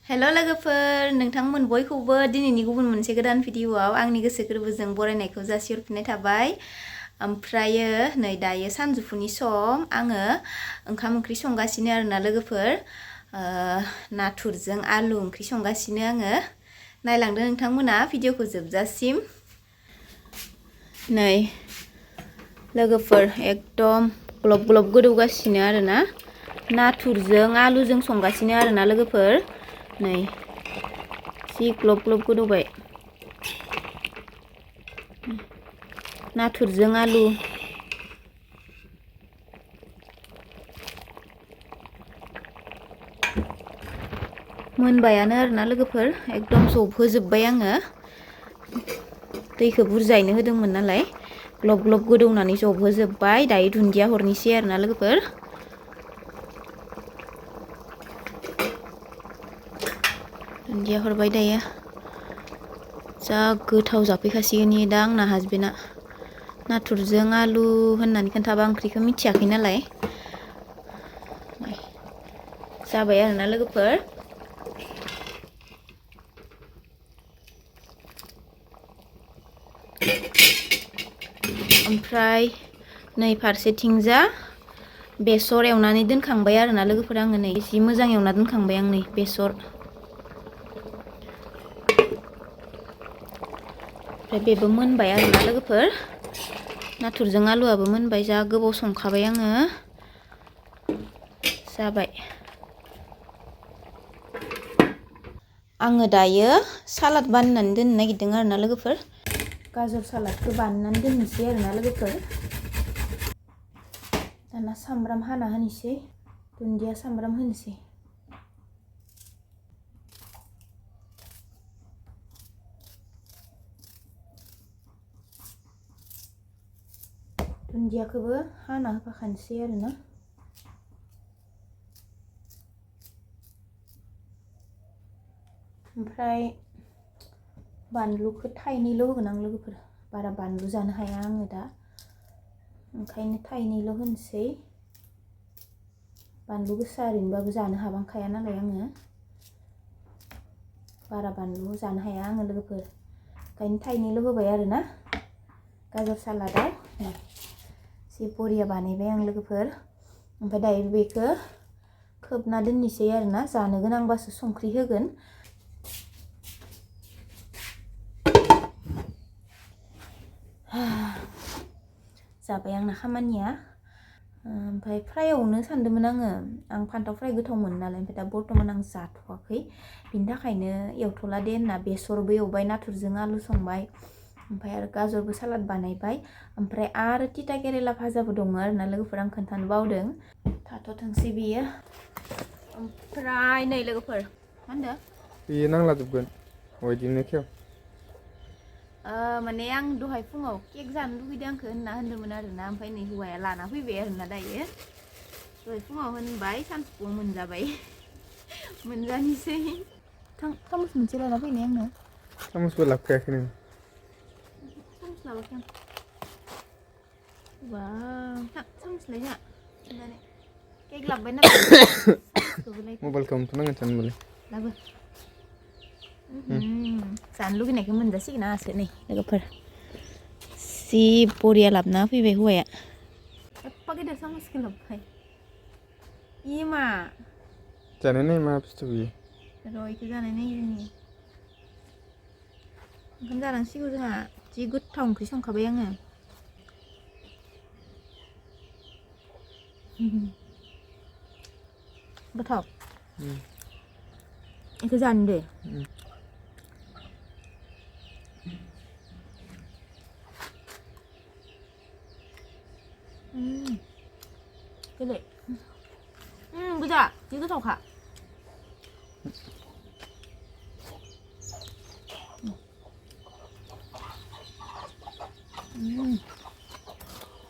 Hello लोगोफोर नोंथांमोन बयखौबो दिनैनि गुबुन मोनसे गोदान भिडिअआव आंनि गोसो गोरबोजों बरायनायखौ जासिहरफिननाय थाबाय। ओमफ्रायो नै दायो सानजौफुनि सम आङो ओंखाम ओंख्रि संगासिनो आरोना लोगोफोर नाथुरजों आलु ओंख्रि संगासिनो आङो। नायलांदो नोंथांमोना भिडिअखौ जोबजासिम। नै लोगोफोर एकदम ग्लब ग्लब गोदौगासिनो आरोना नाथुरजों आलुजों संगासिनो आरोना लोगोफोर। नै जि ग्लब ग्लब गोदौबाय नाथुरजों आलु। मोनबायानो आरोना लोगोफोर एकदम जबहोजोब्बाय आङो। दैखौ बुरजायैनो होदोंमोन नालाय ग्लब ग्लब गोदौनानै जबहोजोब्बाय। दायो दुन्दिया हरनोसै आरोना लोगोफोर। दुन्दिया हरबाय दायो जा गोथाव जाफैखासिगोन इयो दा आंना हासबेन्डआ। नाथुरजों आलु होननानै खोन्थाबा ओंख्रिखौ मिथियाखै नालाय जाबाय आरोना लोगोफोर। ओमफ्राय नै फारसेथिंजा बेसर एवनानै दोनखांबाय आरोना लोगोफोर आङो। नै जि मोजां एवना दोनखांबाय आं नै बेसर। ओमफ्राय बेबो मोनबाय आरोना लोगोफोर नाथुरजों आलुआबो मोनबाय। जा गोबाव संखाबाय आङो जाबाय। आङो दायो सालाद बानायनानै दोननो नागिरदों आरोना लोगोफोर। गाजर सालादखौ बानायनानै दोननोसै आरोना लोगोफोर। दाना सामब्राम हाना होनोसै दुन्दिया सामब्राम होनोसै। दुन्दियाखौबो हाना होफाखानोसै आरोना। ओमफ्राय बानलुखौ थाइनैल' होगोन आं लोगोफोर। बारा बानलु जानो हाया आङो दा ओंखायनो थाइनैल' होनोसै। बानलु गोसा ओरैनोबाबो जानो हाबांखाया नालाय आङो बारा बानलु जानो हाया आङो लोगोफोर ओंखायनो थाइनैल' होबाय आरोना गाजर सालादाव। जि बरिया बानायबाय आं लोगोफोर। ओमफ्राय दायो बेखौ खोबना दोननोसै आरोना जानो गोनांबासो संख्रि होगोन। जाबाय आंना खामानिया। ओमफ्राय फ्राय एवनो सानदोंमोन आं फान्थाव फ्राय गोथाव मोनो नालाय। ओमफ्राय दा बर्थमान आं जाथ'वाखै बिनि थाखायनो एवथ'ला दे होनना बेसरबो एवबाय नाथुरजों आलु संबाय। ओमफ्राय आरो गाजरबो सालाद बानायबाय। ओमफ्राय आरो तिता केरेला भाजाबो दङ आरोना लोगोफोर आं खोन्थानो बावदों। थाथ'थोंसै बेयो। ओमफ्राय नै लोगोफोर मा होनदों बेयो नांलाजोबगोन बिदिनो खेव। माने आं दहाय फुङाव केक जानो लुगैदों आंखौ होनना होन्दोंमोन आरोना। ओमफ्राय नै हौवाया लाना फैबाय आरोना दायो। दहाय फुङाव होनबाय सानजौफुआव मोनजाबाय मोनजानोसै। सामस मोनसे लाना फैनाय आंनो। सामसबो लाबोखायाखै नों? सामस लाबोआखै आं। वाव सामसलाय जोंहा होननानै केक लाबोबाय नालाय सामसखौबोलाय मबाइलखौ हमथ'नांगोन सान होनबालाय लाबो। जानो लुगैनायखौ मोनजासिगोन आंहासो नै लोगोफोर। जि बरिया लाबोना फैबाय हौवाया। एफा गेदेर सामसखौ लाबोबाय। इयो मा जानाय नाय मा बुस्थु बियो। र' इखौ जानाय नायग्रोनि। ओंखाम जानांसिगौ जोंहा जि गोथाव ओंख्रि संखाबाय आङो। गोथाव इखौ जानो दे। गोदै बुजा जि गोथावखा।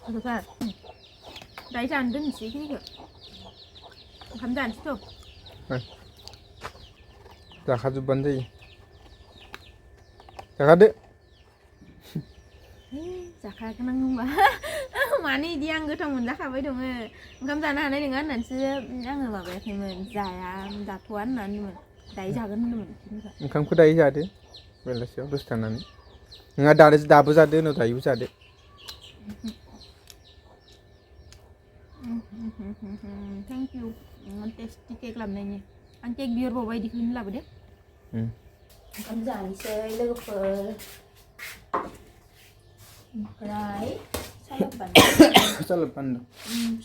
गोथावथार। दायो जानो दोननोसै बेखिनिखौ ओंखाम जानोसैथ'। जाखाजोबबानो जायो। जाखादो। जाखागोन आं होनबा मानो इदि आं गोथाव मोनजाखाबाय दङ। ओंखाम जानो हानाय नङा होननानैसो आङो माबायाखैमोन जाया जाथ'वा होननानै दायो जागोन होनदोंमोन बिनिफ्राय ओंखामखौ दायो जादो बेलासियाव दसे थानानै नोंहा दाबो जादो उनाव दायोबो जादो थेंक इउ टेस्टि केक लाबोनायनि आं केक बिहरबावबाय इदिखौनो लाबोदो ओंखाम जानोसै लोगोफोर ओमफ्राय सालाद बानाय सालाद बानदों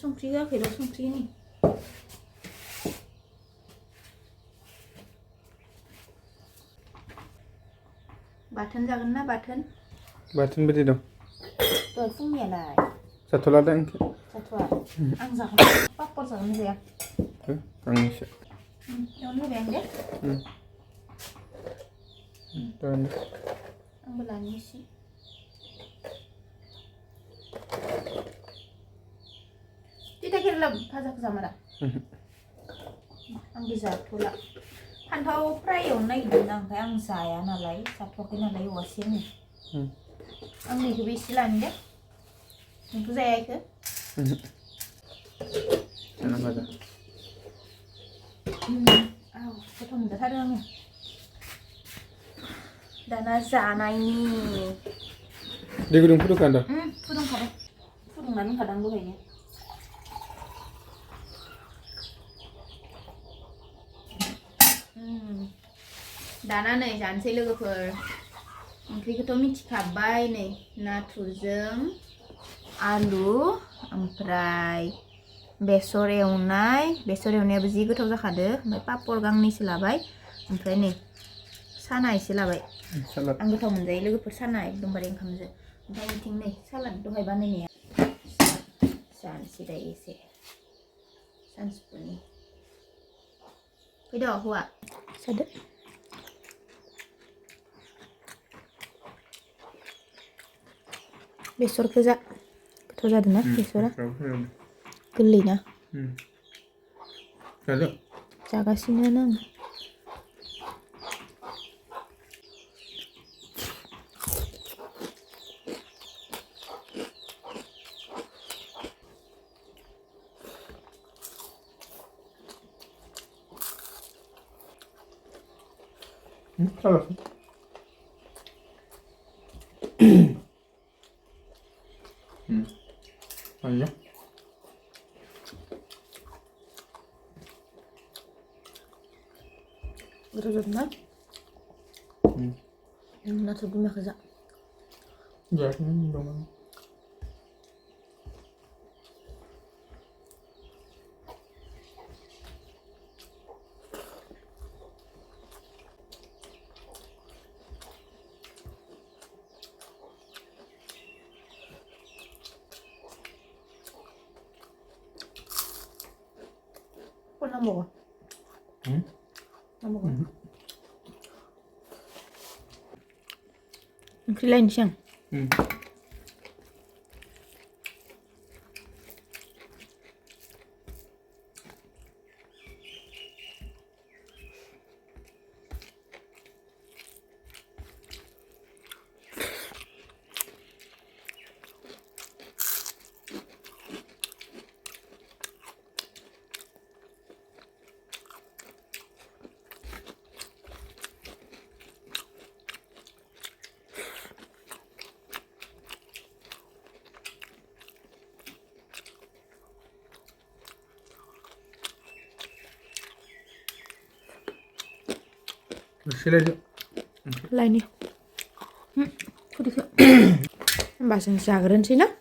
संख्रि होआखैर' संख्रि होनि बाथोन जागोन ना बाथोन बायदि दं दहाय फुंनियालाय जाथ'ला दे जाथ'आ आं जागोन पापर जागोन जाया आंनिसो एवनो होबाय आं दे आंबो लानि एसे तिता केरेला भाजाखौ जामारा आंबो जाथ'ला फान्थाव फ्राय एवनो नागिरदोंमोन ओमफ्राय आं जाया नालाय जाथ'वाखै नालाय एवासै आं नैखौबो एसे लानि दे नोंथ' जाया इखो भाजा गोथाव मोनजाथारो आङो दाना जानायनि दै गुदुं फुदुंखादों फुदुंखादों फुदुंनानै दोनखादों दहायनो दाना नै जानोसै लोगोफोर ओंख्रिखौथ' मिथिखाबाय नै नाथुरजों आलु ओमफ्राय बेसर एवनायाबो जि गोथाव जाखादो ओमफ्राय पापर गांनैसो लाबाय ओमफ्राय नै साना एसे लाबाय आं गोथाव मोनजायो लोगोफोर साना एकदमबारे ओंखामजों ओमफ्राय बिथिं नै सालाद दहाय बानायनाया जानोसै दायो एसे सानजौफुनि फैद' हौवा जादो बेसरखौ जा गोथाव जादों ना बेसरा गोरलै ना जागासिनो आं aja gotow zadoं ना नाथुर गुमाखौ जा जायाखैनो दङ kok nambah nambah oke lain siang Silahkan. Lainnya. Kok dikit. Bahasa Instagram sih, nah?